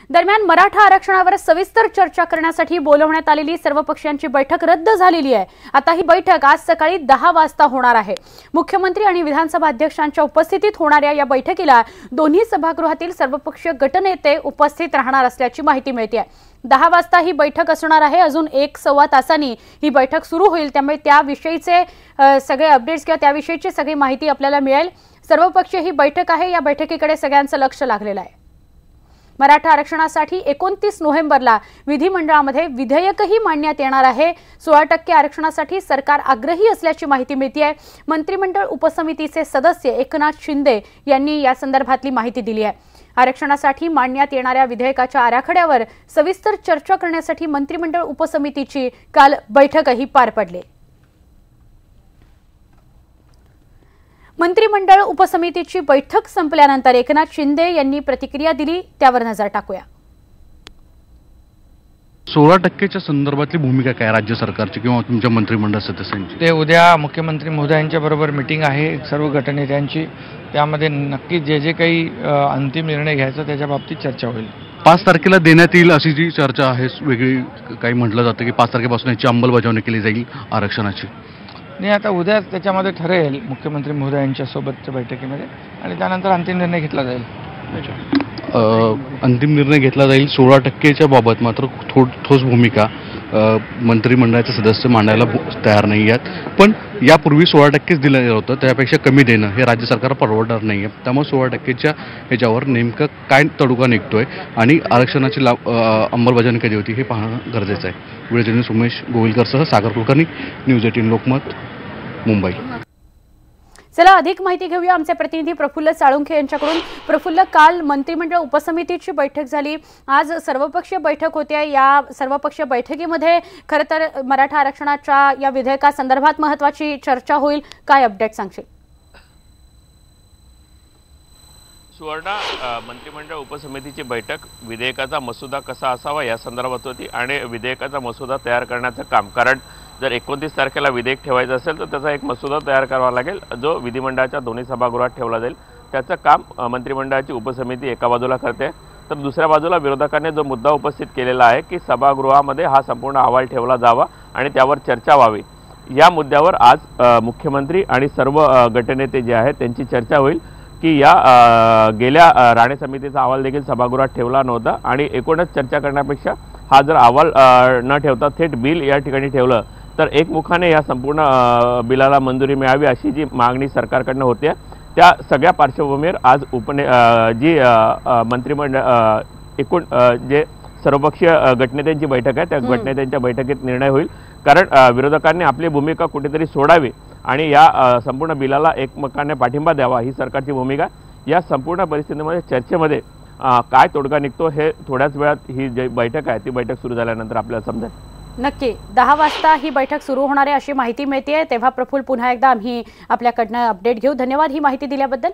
दरम्यान मराठा आरक्षणावर सविस्तर चर्चा करण्यासाठी बोलवण्यात आलेली सर्व पक्षांची बैठक रद्द झालेली आहे। आता ही बैठक आज सकाळी 10 वाजता होणार आहे। मुख्यमंत्री आणि विधानसभा अध्यक्षांच्या उपस्थितीत होणाऱ्या या बैठकीला दोन्ही सभागृहातील सर्वपक्षीय गटनेते उपस्थित राहणार असल्याची माहिती मिळते आहे। 10 वाजता ही बैठक असणार आहे। अजून 1-1.25 तासांनी ही बैठक सुरू होईल, त्यामुळे त्याविषयीचे सगळे अपडेट्स किंवा त्याविषयीची सगळी माहिती आपल्याला मिळेल। सर्वपक्षीय ही बैठक आहे, या बैठकीकडे सगळ्यांचं लक्ष लागलेलं आहे। मराठा आरक्षणासाठी 29 नोव्हेंबरला विधिमंडळामध्ये विधेयकही मांडण्यात येणार आहे। 16% आरक्षणासाठी सरकार आग्रही असल्याची माहिती मिळते आहे। मंत्रिमंडळ उपसमितीचे सदस्य एकनाथ शिंदे यांनी या संदर्भातली माहिती दिली आहे। आरक्षणासाठी मांडण्यात येणाऱ्या विधेयकाच्या आराखड्यावर सविस्तर चर्चा करण्यासाठी मंत्रिमंडळ उपसमितीची काल बैठकही पार पडली। मंत्रिमंडळ उपसमितीची बैठक संपल्यानंतर एकनाथ शिंदे यांनी प्रतिक्रिया दिली, त्यावर नजर टाकूया। 16%च्या संदर्भातली भूमिका काय राज्य सरकारची किंवा तुमच्या मंत्रिमंडळ सदस्यांची? ते उद्या मुख्यमंत्री महोदयांच्या बरोबर मीटिंग आहे सर्व गटनेत्यांची, त्यामध्ये नक्की जे काही अंतिम निर्णय घ्यायचा त्याच्या बाबतीत चर्चा होईल। 5 तारखेला देण्यात येईल अशी जी चर्चा आहे, वेगळी काही म्हटलं जातं की 5 तारखेपासून याची अंमलबजावणी केली जाईल आरक्षणाची। नाही, आता उद्याच त्याच्यामध्ये ठरेल मुख्यमंत्री महोदयांच्या सोबतच्या बैठकीमध्ये, आणि त्यानंतर अंतिम निर्णय घेतला जाईल। अंतिम निर्णय घेतला जाईल। 16%च्या बाबत मात्र ठोस भूमिका मंत्रिमंडळाचे सदस्य मांडायला तयार नाही आहेत, पण यापूर्वी 16%च दिलं गेलं होतं, त्यापेक्षा कमी देणं हे राज्य सरकार परवडणार नाही आहे। त्यामुळे 16%च्या ह्याच्यावर नेमकं काय तडुका निघतोय आणि आरक्षणाची अंमलबजावणी कधी होती हे पाहणं गरजेचं आहे। व्हिडिओ जर्नलिस्ट उमेश गोविलकरसह सागर कुलकर्णी, न्यूज 18 लोकमत, मुंबई। चला अधिक माहिती घेऊया आमचे प्रतिनिधी प्रफुल्ल साळुंखे यांच्याकडून। प्रफुल्ल, काल मंत्रिमंडळ उपसमितीची बैठक झाली, आज सर्वपक्षीय बैठक होते। या सर्वपक्षीय बैठकीमध्ये खरं तर मराठा आरक्षणाच्या या विधेयकासंदर्भात महत्त्वाची चर्चा होईल, काय अपडेट सांगशील? सुवर्णा, मंत्रिमंडळ उपसमितीची बैठक विधेयकाचा मसुदा कसा असावा या संदर्भात होती आणि विधेयकाचा मसुदा तयार करण्याचं काम, कारण जर 29 तारखेला विधेयक ठेवायचं असेल तर त्याचा एक मसुदा तयार करावा लागेल, जो विधिमंडळाच्या दोन्ही सभागृहात ठेवला जाईल। त्याचं काम मंत्रिमंडळाची उपसमिती एका बाजूला करते, तर दुसऱ्या बाजूला विरोधकांनी जो मुद्दा उपस्थित केलेला आहे की सभागृहामध्ये हा संपूर्ण अहवाल ठेवला जावा आणि त्यावर चर्चा व्हावी, या मुद्द्यावर आज मुख्यमंत्री आणि सर्व गटनेते जे आहेत त्यांची चर्चा होईल की या गेल्या राणे समितीचा अहवाल देखील सभागृहात ठेवला नव्हता आणि एकूणच चर्चा करण्यापेक्षा हा जर अहवाल न ठेवता थेट बिल या ठिकाणी ठेवलं तर एकमुखाने या संपूर्ण बिलाला मंजुरी मिळावी अशी जी मागणी सरकारकडनं होते, त्या सगळ्या पार्श्वभूमीवर आज मंत्रिमंडळ एकूण जे सर्वपक्षीय गटनेत्यांची बैठक आहे त्या गटनेत्यांच्या बैठकीत निर्णय होईल, कारण विरोधकांनी आपली भूमिका कुठेतरी सोडावी आणि या संपूर्ण बिलाला एकमुखाने पाठिंबा द्यावा ही सरकारची भूमिका। या संपूर्ण परिस्थितीमध्ये चर्चेमध्ये काय तोडगा निघतो हे थोड्याच वेळात ही जी बैठक आहे ती बैठक सुरू झाल्यानंतर आपल्याला समजेल। नक्की 10 वाजता ही बैठक सुरू होणार आहे अशी माहिती मिळते आहे। तेव्हा प्रफुल्ल, पुन्हा एकदा आम्ही आपल्याकडनं अपडेट घेऊ। धन्यवाद ही माहिती दिल्याबद्दल।